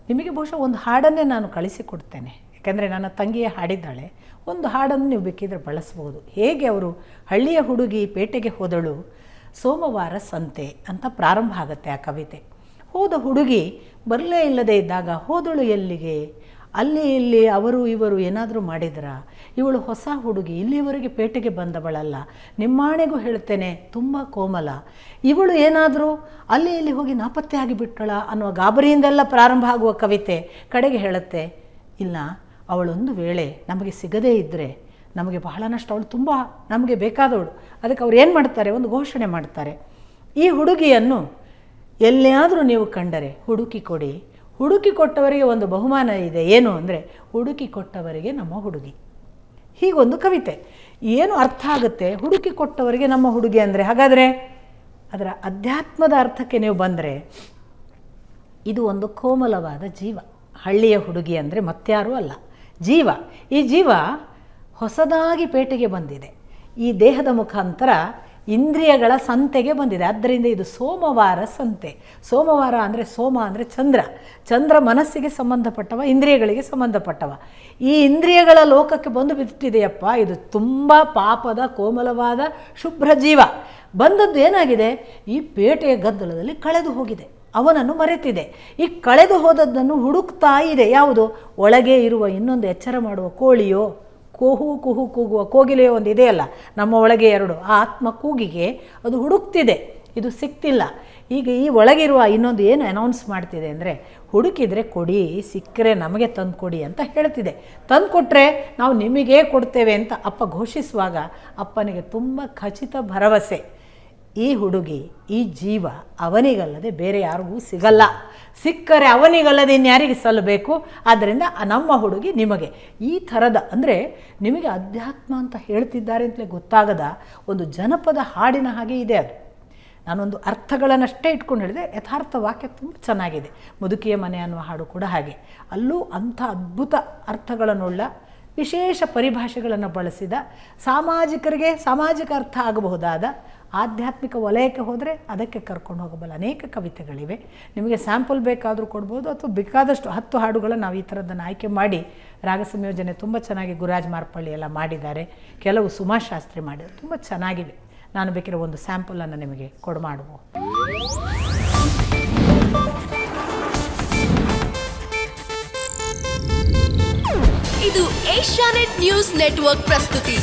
Speaker 2: ನಿಮಗೆ ಬಹುಶಃ ಒಂದು ಹಾಡನ್ನೇ ನಾನು ಕಳಿಸಿಕೊಡ್ತೇನೆ, ಯಾಕೆಂದರೆ ನನ್ನ ತಂಗಿಯೇ ಹಾಡಿದ್ದಾಳೆ. ಒಂದು ಹಾಡನ್ನು ನೀವು ಬೇಕಿದ್ರೆ ಬಳಸ್ಬೋದು. ಹೇಗೆ ಅವರು ಹಳ್ಳಿಯ ಹುಡುಗಿ ಪೇಟೆಗೆ ಹೋದಳು, ಸೋಮವಾರ ಸಂತೆ ಅಂತ ಪ್ರಾರಂಭ ಆಗುತ್ತೆ ಆ ಕವಿತೆ. ಹೋದ ಹುಡುಗಿ ಬರಲೇ ಇಲ್ಲದೆ ಇದ್ದಾಗ ಹೋದಳು ಎಲ್ಲಿಗೆ, ಅಲ್ಲಿ ಇಲ್ಲಿ ಅವರು ಇವರು ಏನಾದರೂ ಮಾಡಿದ್ರ, ಇವಳು ಹೊಸ ಹುಡುಗಿ ಇಲ್ಲಿವರೆಗೆ ಪೇಟೆಗೆ ಬಂದವಳಲ್ಲ, ನಿಮ್ಮಾಣೆಗೂ ಹೇಳ್ತೇನೆ ತುಂಬ ಕೋಮಲ, ಇವಳು ಏನಾದರೂ ಅಲ್ಲಿ ಇಲ್ಲಿ ಹೋಗಿ ನಾಪತ್ತೆ ಆಗಿಬಿಟ್ಟಳ ಅನ್ನುವ ಗಾಬರಿಯಿಂದೆಲ್ಲ ಪ್ರಾರಂಭ ಆಗುವ ಕವಿತೆ ಕಡೆಗೆ ಹೇಳುತ್ತೆ, ಇಲ್ಲ ಅವಳೊಂದು ವೇಳೆ ನಮಗೆ ಸಿಗದೇ ಇದ್ದರೆ ನಮಗೆ ಬಹಳ ನಷ್ಟ, ಅವಳು ತುಂಬ ನಮಗೆ ಬೇಕಾದವಳು. ಅದಕ್ಕೆ ಅವ್ರು ಏನು ಮಾಡ್ತಾರೆ, ಒಂದು ಘೋಷಣೆ ಮಾಡ್ತಾರೆ, ಈ ಹುಡುಗಿಯನ್ನು ಎಲ್ಲಿಯಾದರೂ ನೀವು ಕಂಡರೆ ಹುಡುಕಿ ಕೊಡಿ, ಹುಡುಕಿ ಕೊಟ್ಟವರಿಗೆ ಒಂದು ಬಹುಮಾನ ಇದೆ, ಏನು ಅಂದರೆ ಹುಡುಕಿ ಕೊಟ್ಟವರಿಗೆ ನಮ್ಮ ಹುಡುಗಿ. ಹೀಗೊಂದು ಕವಿತೆ. ಏನು ಅರ್ಥ ಆಗುತ್ತೆ ಹುಡುಕಿ ಕೊಟ್ಟವರಿಗೆ ನಮ್ಮ ಹುಡುಗಿ ಅಂದರೆ? ಹಾಗಾದರೆ ಅದರ ಅಧ್ಯಾತ್ಮದ ಅರ್ಥಕ್ಕೆ ನೀವು ಬಂದರೆ ಇದು ಒಂದು ಕೋಮಲವಾದ ಜೀವ. ಹಳ್ಳಿಯ ಹುಡುಗಿ ಅಂದರೆ ಮತ್ಯಾರೂ ಅಲ್ಲ, ಜೀವ. ಈ ಜೀವ ಹೊಸದಾಗಿ ಪೇಟೆಗೆ ಬಂದಿದೆ, ಈ ದೇಹದ ಮುಖಾಂತರ ಇಂದ್ರಿಯಗಳ ಸಂತೆಗೆ ಬಂದಿದೆ. ಆದ್ದರಿಂದ ಇದು ಸೋಮವಾರ ಸಂತೆ. ಸೋಮವಾರ ಅಂದರೆ ಸೋಮ ಅಂದರೆ ಚಂದ್ರ, ಚಂದ್ರ ಮನಸ್ಸಿಗೆ ಸಂಬಂಧಪಟ್ಟವ, ಇಂದ್ರಿಯಗಳಿಗೆ ಸಂಬಂಧಪಟ್ಟವ. ಈ ಇಂದ್ರಿಯಗಳ ಲೋಕಕ್ಕೆ ಬಂದು ಬಿಟ್ಟಿದೆಯಪ್ಪ, ಇದು ತುಂಬ ಪಾಪದ ಕೋಮಲವಾದ ಶುಭ್ರ ಜೀವ. ಬಂದದ್ದು ಏನಾಗಿದೆ, ಈ ಪೇಟೆಯ ಗದ್ದಲದಲ್ಲಿ ಕಳೆದು ಹೋಗಿದೆ, ಅವನನ್ನು ಮರೆತಿದೆ. ಈ ಕಳೆದು ಹೋದದ್ದನ್ನು ಹುಡುಕ್ತಾ ಇದೆ. ಯಾವುದು? ಒಳಗೆ ಇರುವ ಇನ್ನೊಂದು ಎಚ್ಚರ ಮಾಡುವ ಕೋಳಿಯೋ, ಕುಹು ಕುಹು ಕೂಗುವ ಕೋಗಿಲೆಯೋ ಒಂದು ಇದೆಯಲ್ಲ ನಮ್ಮ ಒಳಗೆ ಎರಡು, ಆ ಆತ್ಮ ಕೂಗಿಗೆ ಅದು ಹುಡುಕ್ತಿದೆ, ಇದು ಸಿಕ್ತಿಲ್ಲ. ಈಗ ಈ ಒಳಗಿರುವ ಇನ್ನೊಂದು ಏನು ಅನೌನ್ಸ್ ಮಾಡ್ತಿದೆ ಅಂದರೆ, ಹುಡುಕಿದರೆ ಕೊಡಿ, ಸಿಕ್ಕರೆ ನಮಗೆ ತಂದು ಕೊಡಿ ಅಂತ ಹೇಳ್ತಿದೆ. ತಂದು ಕೊಟ್ಟರೆ ನಾವು ನಿಮಗೇ ಕೊಡ್ತೇವೆ ಅಂತ ಅಪ್ಪ ಘೋಷಿಸುವಾಗ ಅಪ್ಪನಿಗೆ ತುಂಬ ಖಚಿತ ಭರವಸೆ. ಈ ಹುಡುಗಿ, ಈ ಜೀವ ಅವನಿಗಲ್ಲದೆ ಬೇರೆ ಯಾರಿಗೂ ಸಿಗಲ್ಲ. ಸಿಕ್ಕರೆ ಅವನಿಗಲ್ಲದೆ ಇನ್ಯಾರಿಗೆ ಸಲ್ಲಬೇಕು. ಆದ್ದರಿಂದ ನಮ್ಮ ಹುಡುಗಿ ನಿಮಗೆ ಈ ಥರದ, ಅಂದರೆ ನಿಮಗೆ ಅಧ್ಯಾತ್ಮ ಅಂತ ಹೇಳ್ತಿದ್ದಾರೆ ಅಂತಲೇ ಗೊತ್ತಾಗದ ಒಂದು ಜನಪದ ಹಾಡಿನ ಹಾಗೆ ಇದೆ ಅದು. ನಾನೊಂದು ಅರ್ಥಗಳನ್ನಷ್ಟೇ ಇಟ್ಕೊಂಡು ಹೇಳಿದೆ, ಯಥಾರ್ಥ ವಾಕ್ಯ ತುಂಬ ಚೆನ್ನಾಗಿದೆ. ಮುದುಕಿಯ ಮನೆ ಅನ್ನುವ ಹಾಡು ಕೂಡ ಹಾಗೆ. ಅಲ್ಲೂ ಅಂಥ ಅದ್ಭುತ ಅರ್ಥಗಳನ್ನುಳ್ಳ ವಿಶೇಷ ಪರಿಭಾಷೆಗಳನ್ನು ಬಳಸಿದ, ಸಾಮಾಜಿಕರಿಗೆ ಸಾಮಾಜಿಕ ಅರ್ಥ ಆಗಬಹುದಾದ, ಆಧ್ಯಾತ್ಮಿಕ ವಲಯಕ್ಕೆ ಹೋದರೆ ಅದಕ್ಕೆ ಕರ್ಕೊಂಡು ಹೋಗಬಲ್ಲ ಅನೇಕ ಕವಿತೆಗಳಿವೆ. ನಿಮಗೆ ಸ್ಯಾಂಪಲ್ ಬೇಕಾದರೂ ಕೊಡ್ಬೋದು, ಅಥವಾ ಬೇಕಾದಷ್ಟು 10 ಹಾಡುಗಳನ್ನು ನಾವು ಈ ಥರದ್ದನ್ನು ಆಯ್ಕೆ ಮಾಡಿ, ರಾಗ ಸಂಯೋಜನೆ ತುಂಬ ಚೆನ್ನಾಗಿ ಗುರುರಾಜ್ ಮಾರ್ಪಳ್ಳಿ ಎಲ್ಲ ಮಾಡಿದ್ದಾರೆ, ಕೆಲವು ಸುಮಾಶಾಸ್ತ್ರಿ ಮಾಡಿದ್ದಾರೆ, ತುಂಬ ಚೆನ್ನಾಗಿವೆ. ನಾನು ಬೇಕಿರೋ ಒಂದು ಸ್ಯಾಂಪಲನ್ನು ನಿಮಗೆ ಕೊಡ್ಮಾಡುವ.
Speaker 3: ಇದು ಏಷ್ಯಾನೆಟ್ ನ್ಯೂಸ್ ನೆಟ್ವರ್ಕ್ ಪ್ರಸ್ತುತಿ.